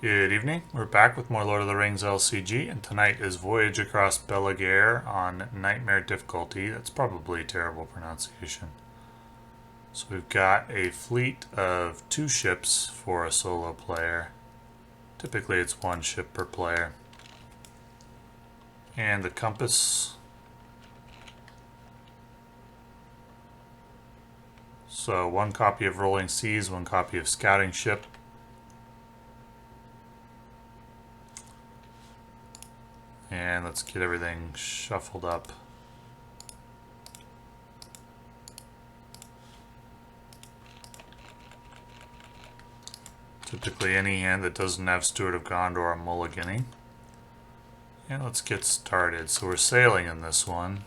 Good evening. We're back with more Lord of the Rings LCG, and tonight is Voyage Across Belegaer on Nightmare difficulty. That's probably a terrible pronunciation. So we've got a fleet of 2 ships for a solo player. Typically it's 1 ship per player. And the compass. So 1 copy of Rolling Seas, 1 copy of Scouting Ship. And let's get everything shuffled up. Typically any hand that doesn't have Steward of Gondor, I'm mulliganing. And let's get started. So we're sailing in this one,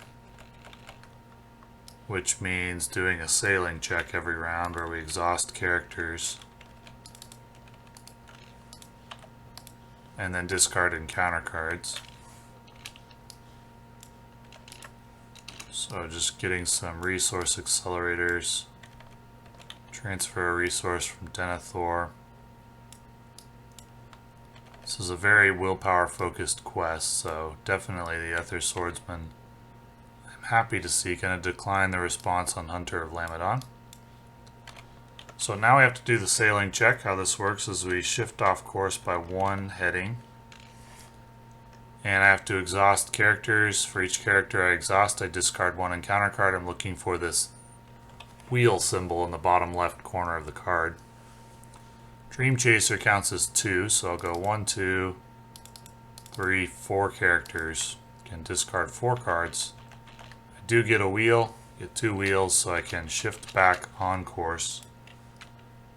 which means doing a sailing check every round where we exhaust characters and then discard encounter cards. So just getting some resource accelerators. Transfer a resource from Denethor. This is a very willpower focused quest, so definitely the Ethir Swordsman I'm happy to see. Going to decline the response on Hunter of Lamedon. So now we have to do the sailing check. How this works is we shift off course by 1 heading. And I have to exhaust characters. For each character I exhaust, I discard 1 encounter card. I'm looking for this wheel symbol in the bottom left corner of the card. Dream Chaser counts as 2, so I'll go 1, 2, 3, 4 characters. Can discard 4 cards. I do get a wheel, get 2 wheels, so I can shift back on course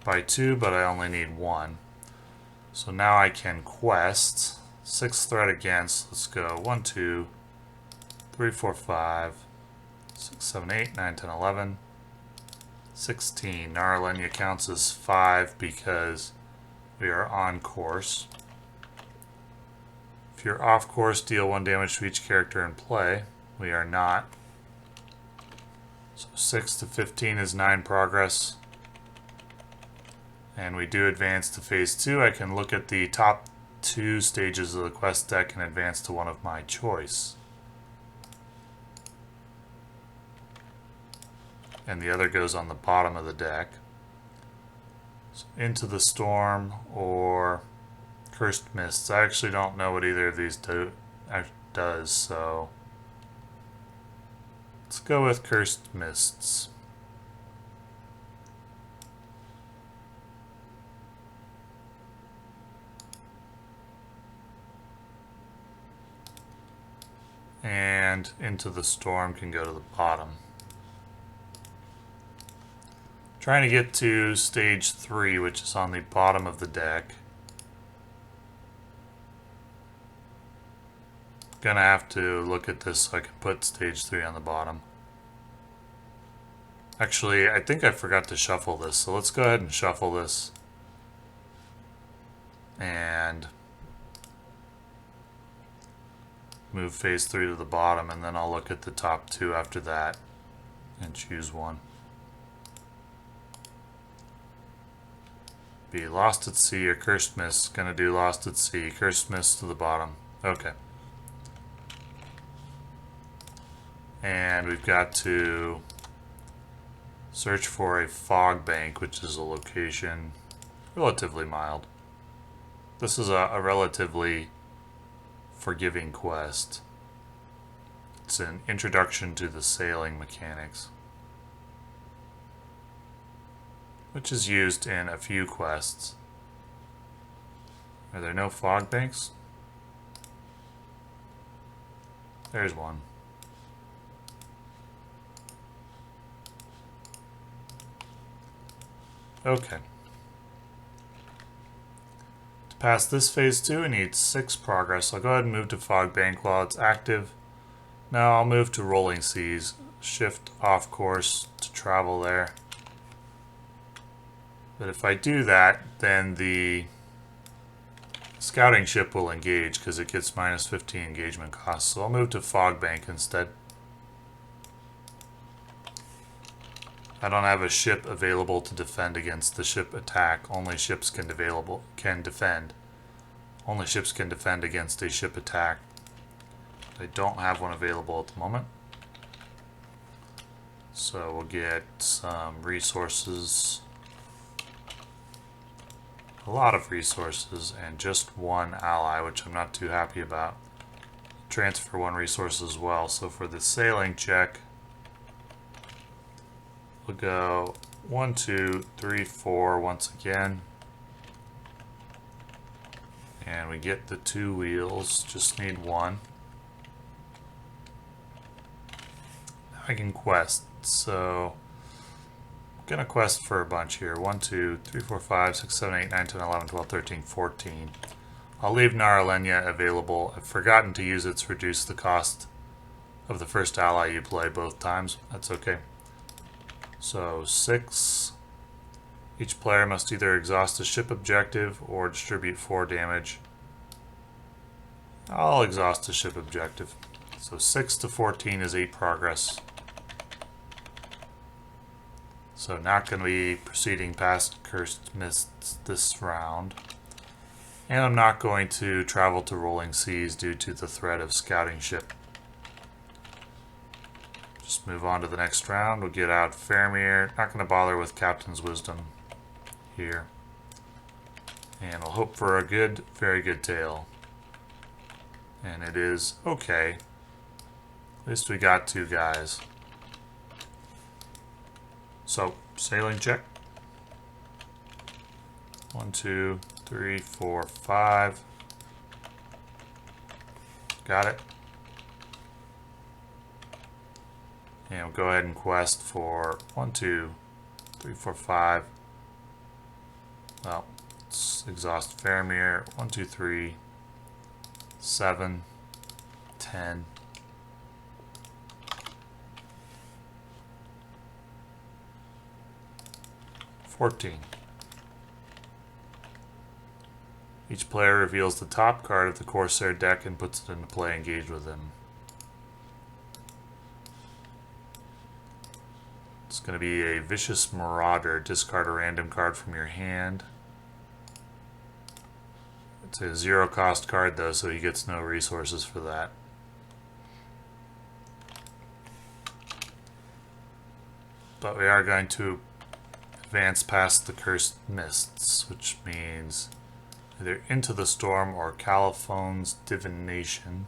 by 2, but I only need 1. So now I can quest. 6th threat against. Let's go 1, 2, 3, 4, 5, 6, 7, 8, 9, 10, 11, 16. Naralenya counts as 5 because we are on course. If you're off course, deal 1 damage to each character in play. We are not. So 6 to 15 is 9 progress. And we do advance to phase 2. I can look at the top 2 stages of the quest deck and advance to one of my choice. And the other goes on the bottom of the deck. So Into the Storm or Cursed Mists. I actually don't know what either of these does, so let's go with Cursed Mists. And Into the Storm can go to the bottom. Trying to get to stage 3, which is on the bottom of the deck. Gonna have to look at this so I can put stage 3 on the bottom. Actually, I think I forgot to shuffle this, so let's go ahead and shuffle this. And move phase 3 to the bottom, and then I'll look at the top 2 after that and choose one. Be Lost at Sea or Cursed Mist. Gonna do Lost at Sea. Cursed Mist to the bottom. Okay. And we've got to search for a fog bank, which is a location relatively mild. This is a relatively forgiving quest. It's an introduction to the sailing mechanics, which is used in a few quests. Are there no fog banks? There's one. Okay. To pass this phase 2, it needs 6 progress. I'll go ahead and move to Fog Bank while it's active. Now I'll move to Rolling Seas, shift off course to travel there. But if I do that, then the scouting ship will engage because it gets minus 15 engagement costs. So I'll move to Fog Bank instead. I don't have a ship available to defend against the ship attack. Only ships can defend. Only ships can defend against a ship attack. They don't have one available at the moment. So we'll get some resources. A lot of resources and just one ally, which I'm not too happy about. Transfer one resource as well. So for the sailing check, we'll go 1, 2, 3, 4 once again. And we get the 2 wheels, just need 1. Now I can quest, so I'm gonna quest for a bunch here. 1, 2, 3, 4, 5, 6, 7, 8, 9, 10, 11, 12, 13, 14. I'll leave Naralenya available. I've forgotten to use it to reduce the cost of the first ally you play both times. That's okay. So 6. Each player must either exhaust a ship objective or distribute 4 damage. I'll exhaust a ship objective. So 6 to 14 is 8 progress. So not going to be proceeding past Cursed Mists this round. And I'm not going to travel to Rolling Seas due to the threat of scouting ship. Just move on to the next round. We'll get out Faramir. Not going to bother with Captain's Wisdom here. And we'll hope for a good, very good tail. And it is okay. At least we got 2 guys. So, sailing check. 1, 2, 3, 4, 5. Got it. And we'll go ahead and quest for 1, 2, 3, 4, 5. Well, let's exhaust Faramir. 1, 2, 3, 7, 10. 14. Each player reveals the top card of the Corsair deck and puts it into play engaged with them. It's going to be a Vicious Marauder. Discard a random card from your hand. It's a 0 cost card though, so he gets no resources for that. But we are going to advance past the Cursed Mists, which means either Into the Storm or Caliphone's Divination.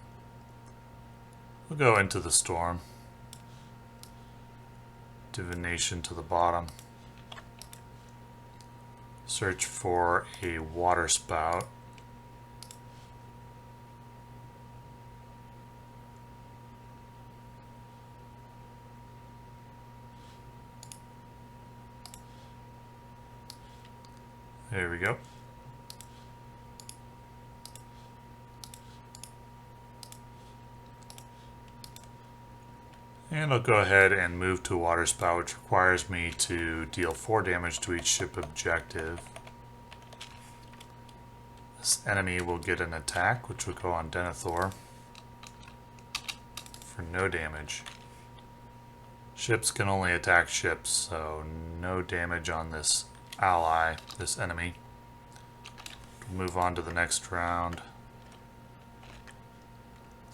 We'll go Into the Storm. Divination to the bottom. Search for a water spout. There we go. And I'll go ahead and move to a water spout, which requires me to deal 4 damage to each ship objective. This enemy will get an attack, which will go on Denethor for no damage. Ships can only attack ships, so no damage on this ally, this enemy. We'll move on to the next round.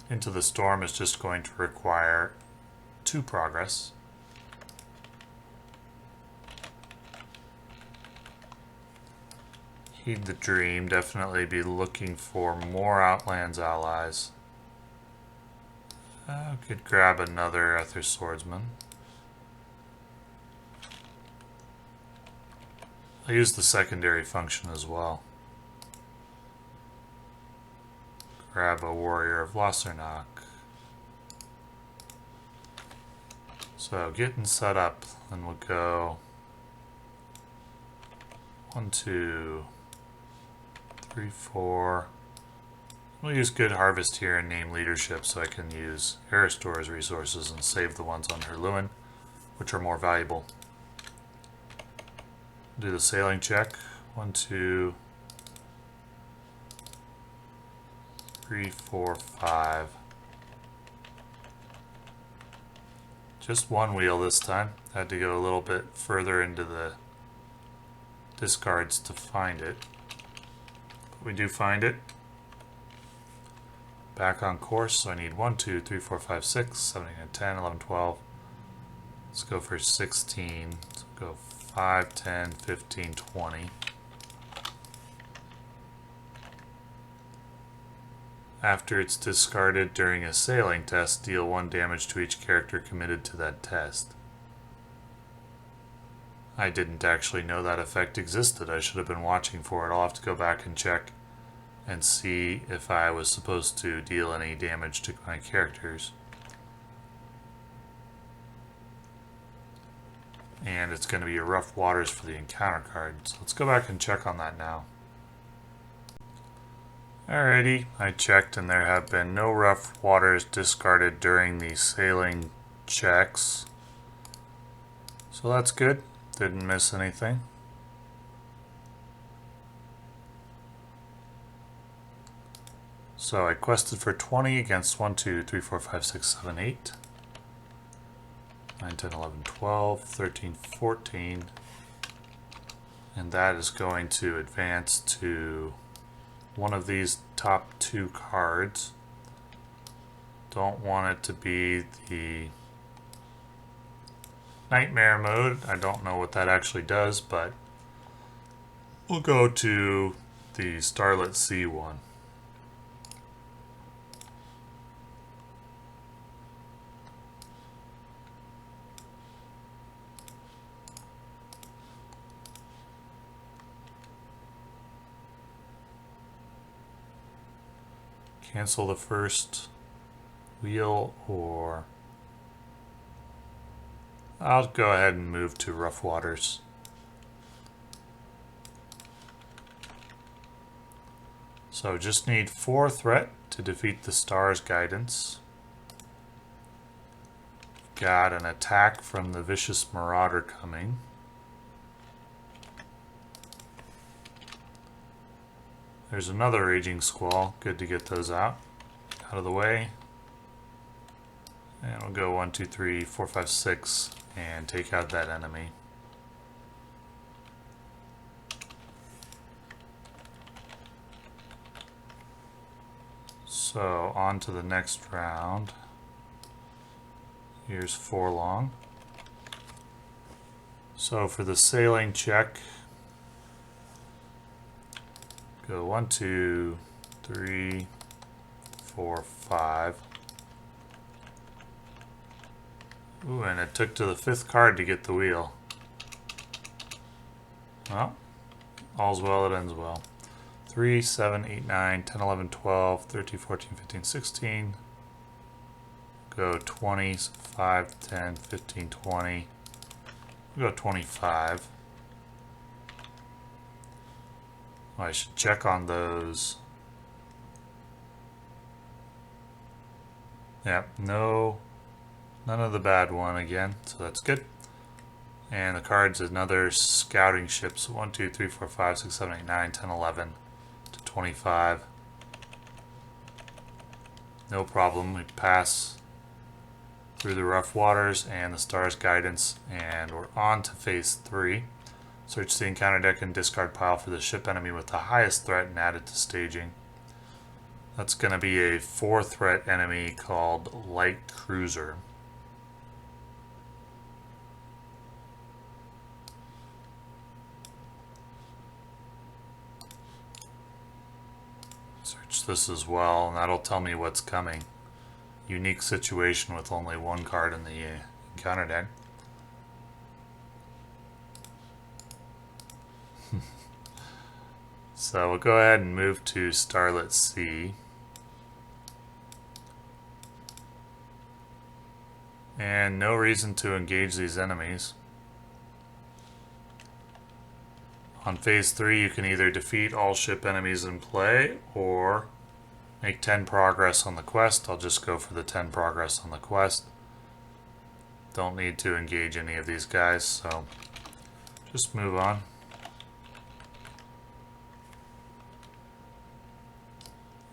Into the Storm is just going to require 2 progress. Heed the Dream, definitely be looking for more Outlands allies. Could grab another Ethir Swordsman. I'll use the secondary function as well. Grab a Warrior of Lossarnach. So getting set up, then we'll go 1, 2, 3, 4. We'll use Good Harvest here and name leadership so I can use Erestor's resources and save the ones on Hirluin, which are more valuable. Do the sailing check. 1, 2, 3, 4, 5. Just 1 wheel this time. Had to go a little bit further into the discards to find it. But we do find it. back on course, so I need 1, 2, 3, 4, 5, 6, 7, 8, 9, 10, 11, 12. Let's go for 16. Let's go 5, 10, 15, 20. After it's discarded during a sailing test, deal 1 damage to each character committed to that test. I didn't actually know that effect existed. I should have been watching for it. I'll have to go back and check and see if I was supposed to deal any damage to my characters. And it's going to be a rough waters for the encounter card. So let's go back and check on that now. Alrighty, I checked and there have been no rough waters discarded during the sailing checks. So that's good. Didn't miss anything. So I quested for 20 against 1, 2, 3, 4, 5, 6, 7, 8. 9, 10, 11, 12, 13, 14. And that is going to advance to one of these top 2 cards. Don't want it to be the Nightmare mode. I don't know what that actually does, but we'll go to the Starlit Sea one. Cancel the first wheel, or I'll go ahead and move to Rough Waters. So just need 4 threat to defeat the Star's Guidance. Got an attack from the Vicious Marauder coming. There's another Raging Squall. Good to get those out of the way. And we'll go 1, 2, 3, 4, 5, 6 and take out that enemy. So on to the next round. Here's Forlong. So for the sailing check, go 1, 2, 3, 4, 5. Ooh, and it took to the 5th card to get the wheel. Well, all's well that ends well. 3, 7, 8, 9, 10, 11, 12, 13, 14, 15, 16. Go 20, 5, 10, 15, 20. We'll go 25. I should check on those. Yep, no, none of the bad one again, so that's good. And the card's another scouting ship, so 1, 2, 3, 4, 5, 6, 7, 8, 9, 10, 11 to 25. No problem, we pass through the rough waters and the Star's Guidance, and we're on to phase 3. Search the encounter deck and discard pile for the ship enemy with the highest threat and add it to staging. That's going to be a 4 threat enemy called Light Cruiser. Search this as well, and that'll tell me what's coming. Unique situation with only 1 card in the encounter deck. So we'll go ahead and move to Starlit Sea. And no reason to engage these enemies. On phase 3 you can either defeat all ship enemies in play or make 10 progress on the quest. I'll just go for the 10 progress on the quest. Don't need to engage any of these guys, so just move on.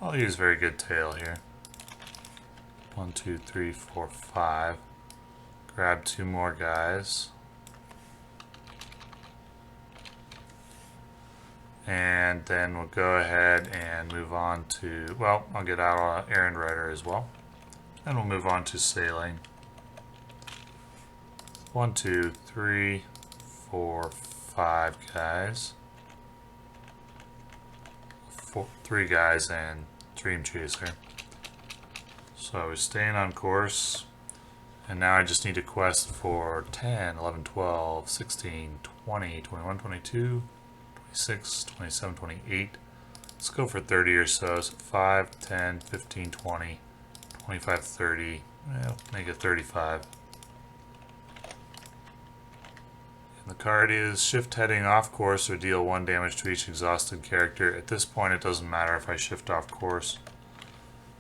I'll use Very Good Tail here. 1, 2, 3, 4, 5. Grab 2 more guys. And then we'll go ahead and move on to, well, I'll get out on Errand-rider as well. And we'll move on to sailing. 1, 2, 3, 4, 5 guys. 3 guys and Dream Chaser. So we're staying on course. And now I just need a quest for 10, 11, 12, 16, 20, 21, 22, 26, 27, 28. Let's go for 30 or so. So 5, 10, 15, 20, 25, 30. Well, make it 35. And the card is shift heading off course or deal 1 damage to each exhausted character. At this point, it doesn't matter if I shift off course.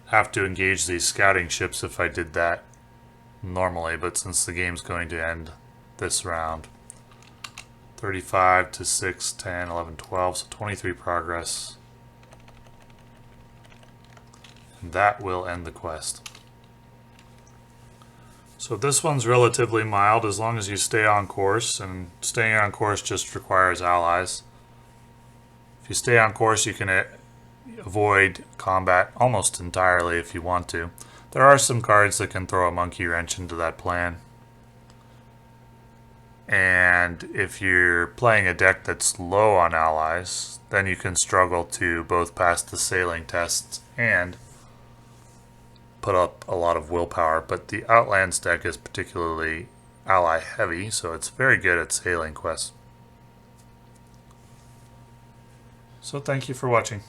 Have to engage these scouting ships if I did that normally, but since the game's going to end this round. 35 to 6, 10, 11, 12, so 23 progress. And that will end the quest. So this one's relatively mild as long as you stay on course, and staying on course just requires allies. If you stay on course, you can avoid combat almost entirely if you want to. There are some cards that can throw a monkey wrench into that plan. And if you're playing a deck that's low on allies, then you can struggle to both pass the sailing tests and put up a lot of willpower. But the Outlands deck is particularly ally heavy, so it's very good at sailing quests. So thank you for watching.